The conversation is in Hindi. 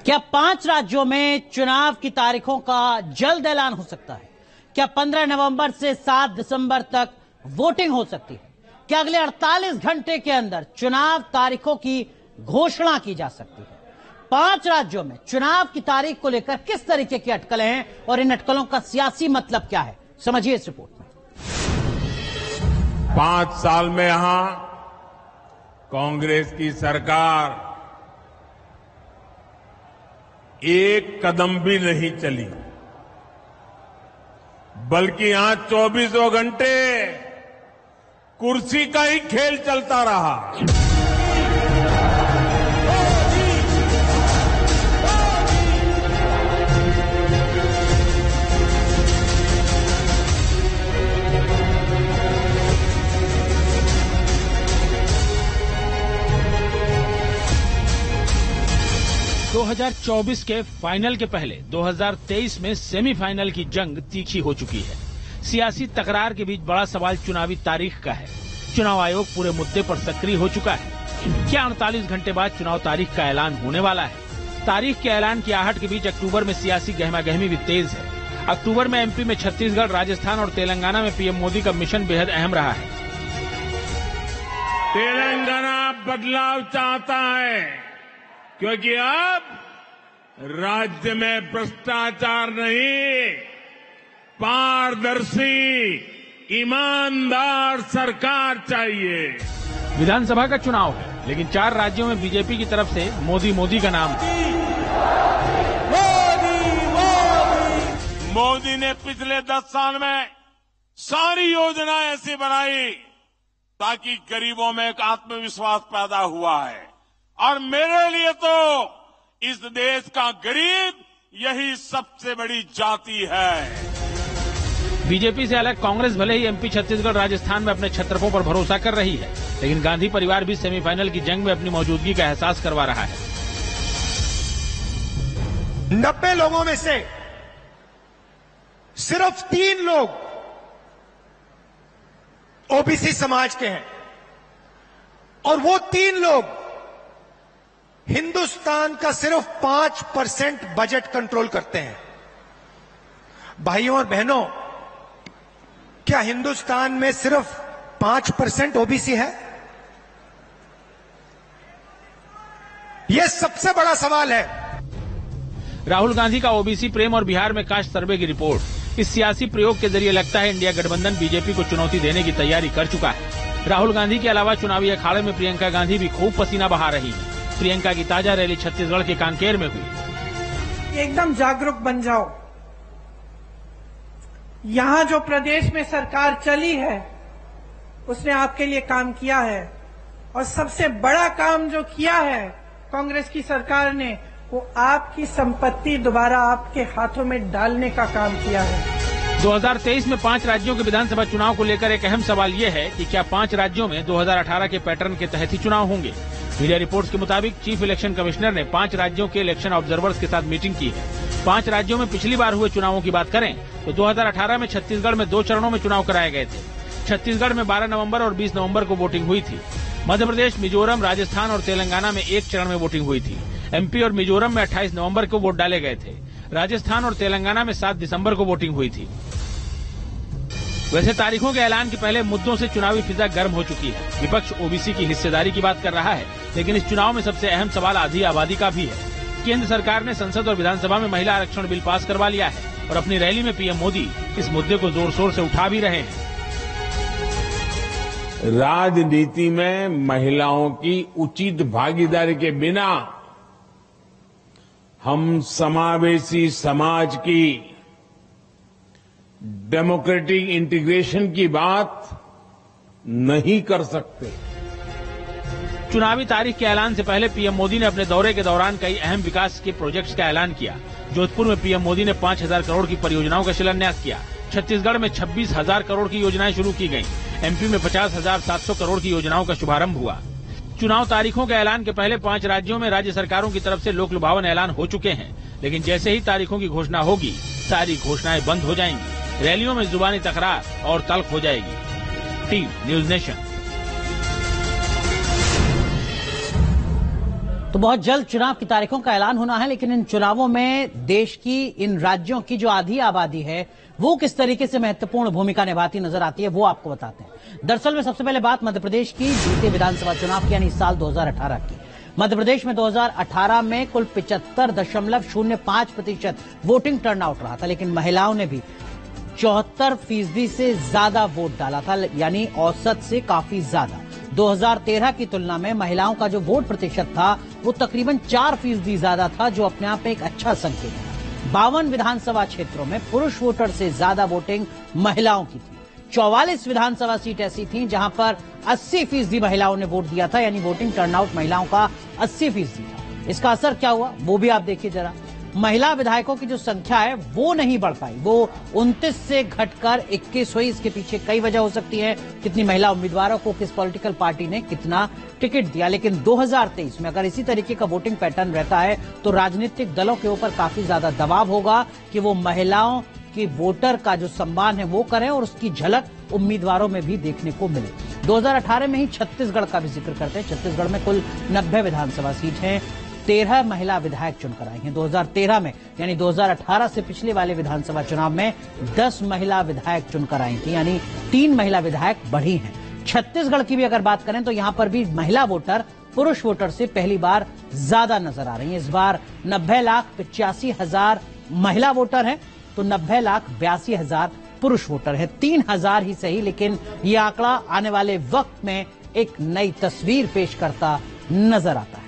क्या 5 राज्यों में चुनाव की तारीखों का जल्द ऐलान हो सकता है? क्या 15 नवंबर से 7 दिसंबर तक वोटिंग हो सकती है? क्या अगले 48 घंटे के अंदर चुनाव तारीखों की घोषणा की जा सकती है? 5 राज्यों में चुनाव की तारीख को लेकर किस तरीके की अटकलें हैं और इन अटकलों का सियासी मतलब क्या है, समझिए इस रिपोर्ट में। 5 साल में यहां कांग्रेस की सरकार एक कदम भी नहीं चली, बल्कि यहां 24 घंटे कुर्सी का ही खेल चलता रहा। 2024 के फाइनल के पहले 2023 में सेमीफाइनल की जंग तीखी हो चुकी है। सियासी तकरार के बीच बड़ा सवाल चुनावी तारीख का है। चुनाव आयोग पूरे मुद्दे पर सक्रिय हो चुका है। क्या 48 घंटे बाद चुनाव तारीख का ऐलान होने वाला है? तारीख के ऐलान की आहट के बीच अक्टूबर में सियासी गहमागहमी भी तेज है। अक्टूबर में एमपी में छत्तीसगढ़, राजस्थान और तेलंगाना में पीएम मोदी का मिशन बेहद अहम रहा है। तेलंगाना बदलाव चाहता है, क्योंकि अब राज्य में भ्रष्टाचार नहीं, पारदर्शी ईमानदार सरकार चाहिए। विधानसभा का चुनाव है, लेकिन 4 राज्यों में बीजेपी की तरफ से मोदी का नाम है। मोदी ने पिछले 10 साल में सारी योजनाएं ऐसी बनाई ताकि गरीबों में एक आत्मविश्वास पैदा हुआ है। और मेरे लिए तो इस देश का गरीब यही सबसे बड़ी जाति है। बीजेपी से अलग कांग्रेस भले ही एमपी, छत्तीसगढ़, राजस्थान में अपने छत्रपों पर भरोसा कर रही है, लेकिन गांधी परिवार भी सेमीफाइनल की जंग में अपनी मौजूदगी का एहसास करवा रहा है। 90 लोगों में से सिर्फ 3 लोग ओबीसी समाज के हैं, और वो 3 लोग हिंदुस्तान का सिर्फ 5% बजट कंट्रोल करते हैं। भाइयों और बहनों, क्या हिंदुस्तान में सिर्फ 5% ओबीसी है? यह सबसे बड़ा सवाल है। राहुल गांधी का ओबीसी प्रेम और बिहार में कास्ट सर्वे की रिपोर्ट। इस सियासी प्रयोग के जरिए लगता है इंडिया गठबंधन बीजेपी को चुनौती देने की तैयारी कर चुका है। राहुल गांधी के अलावा चुनावी अखाड़े में प्रियंका गांधी भी खूब पसीना बहा रही है। प्रियंका की ताजा रैली छत्तीसगढ़ के कांकेर में हुई। एकदम जागरूक बन जाओ। यहाँ जो प्रदेश में सरकार चली है, उसने आपके लिए काम किया है, और सबसे बड़ा काम जो किया है कांग्रेस की सरकार ने, वो आपकी संपत्ति दोबारा आपके हाथों में डालने का काम किया है। 2023 में 5 राज्यों के विधानसभा चुनाव को लेकर एक अहम सवाल ये है कि क्या 5 राज्यों में 2018 के पैटर्न के तहत ही चुनाव होंगे। मीडिया रिपोर्ट्स के मुताबिक चीफ इलेक्शन कमिश्नर ने 5 राज्यों के इलेक्शन ऑब्जर्वर्स के साथ मीटिंग की है। 5 राज्यों में पिछली बार हुए चुनावों की बात करें तो 2018 में छत्तीसगढ़ में 2 चरणों में चुनाव कराए गए थे। छत्तीसगढ़ में 12 नवंबर और 20 नवंबर को वोटिंग हुई थी। मध्य प्रदेश, मिजोरम, राजस्थान और तेलंगाना में 1 चरण में वोटिंग हुई थी। एमपी और मिजोरम में 28 नवंबर को वोट डाले गए थे। राजस्थान और तेलंगाना में 7 दिसंबर को वोटिंग हुई थी। वैसे तारीखों के ऐलान के पहले मुद्दों से चुनावी फिजा गर्म हो चुकी है। विपक्ष ओबीसी की हिस्सेदारी की बात कर रहा है, लेकिन इस चुनाव में सबसे अहम सवाल आधी आबादी का भी है। केंद्र सरकार ने संसद और विधानसभा में महिला आरक्षण बिल पास करवा लिया है और अपनी रैली में पीएम मोदी इस मुद्दे को जोर शोर से उठा भी रहे हैं। राजनीति में महिलाओं की उचित भागीदारी के बिना हम समावेशी समाज की डेमोक्रेटिक इंटीग्रेशन की बात नहीं कर सकते। चुनावी तारीख के ऐलान से पहले पीएम मोदी ने अपने दौरे के दौरान कई अहम विकास के प्रोजेक्ट्स का ऐलान किया। जोधपुर में पीएम मोदी ने 5000 करोड़ की परियोजनाओं का शिलान्यास किया। छत्तीसगढ़ में 26,000 करोड़ की योजनाएं शुरू की गईं। एमपी में 50,700 करोड़ की योजनाओं का शुभारंभ हुआ। चुनाव तारीखों के ऐलान के पहले 5 राज्यों में राज्य सरकारों की तरफ से लोक लुभावन ऐलान हो चुके हैं, लेकिन जैसे ही तारीखों की घोषणा होगी, सारी घोषणाएं बंद हो जाएंगी। रैलियों में जुबानी तकरार और तल्ख हो जाएगी। Team news nation. तो बहुत जल्द चुनाव की तारीखों का ऐलान होना है, लेकिन इन चुनावों में देश की इन राज्यों की जो आधी आबादी है वो किस तरीके से महत्वपूर्ण भूमिका निभाती नजर आती है वो आपको बताते हैं। दरअसल में सबसे पहले बात मध्य प्रदेश की बीते विधानसभा चुनाव की, यानी साल 2018 की। मध्य प्रदेश में 2018 में कुल 75.05% वोटिंग टर्नआउट रहा था, लेकिन महिलाओं ने भी 74% से ज्यादा वोट डाला था, यानी औसत से काफी ज्यादा। 2013 की तुलना में महिलाओं का जो वोट प्रतिशत था वो तकरीबन 4% ज्यादा था, जो अपने आप में एक अच्छा संकेत है। 52 विधानसभा क्षेत्रों में पुरुष वोटर से ज्यादा वोटिंग महिलाओं की थी। 44 विधानसभा सीट ऐसी थी जहां पर 80% महिलाओं ने वोट दिया था, यानी वोटिंग टर्नआउट महिलाओं का 80% था। इसका असर क्या हुआ वो भी आप देखिए जरा। महिला विधायकों की जो संख्या है वो नहीं बढ़ पाई, वो 29 से घटकर 21 हुई। इसके पीछे कई वजह हो सकती है, कितनी महिला उम्मीदवारों को किस पॉलिटिकल पार्टी ने कितना टिकट दिया। लेकिन 2023 में अगर इसी तरीके का वोटिंग पैटर्न रहता है तो राजनीतिक दलों के ऊपर काफी ज्यादा दबाव होगा कि वो महिलाओं की वोटर का जो सम्मान है वो करें और उसकी झलक उम्मीदवारों में भी देखने को मिले। 2018 में ही छत्तीसगढ़ का भी जिक्र करते हैं। छत्तीसगढ़ में कुल 90 विधानसभा सीट है, 13 महिला विधायक चुनकर आई हैं। 2013 में यानी 2018 से पिछले वाले विधानसभा चुनाव में 10 महिला विधायक चुनकर आई थी, यानी 3 महिला विधायक बढ़ी हैं। छत्तीसगढ़ की भी अगर बात करें तो यहां पर भी महिला वोटर पुरुष वोटर से पहली बार ज्यादा नजर आ रही है। इस बार 90,85,000 महिला वोटर हैं तो 90,82,000 पुरुष वोटर है। 3,000 ही सही, लेकिन यह आंकड़ा आने वाले वक्त में एक नई तस्वीर पेश करता नजर आता है।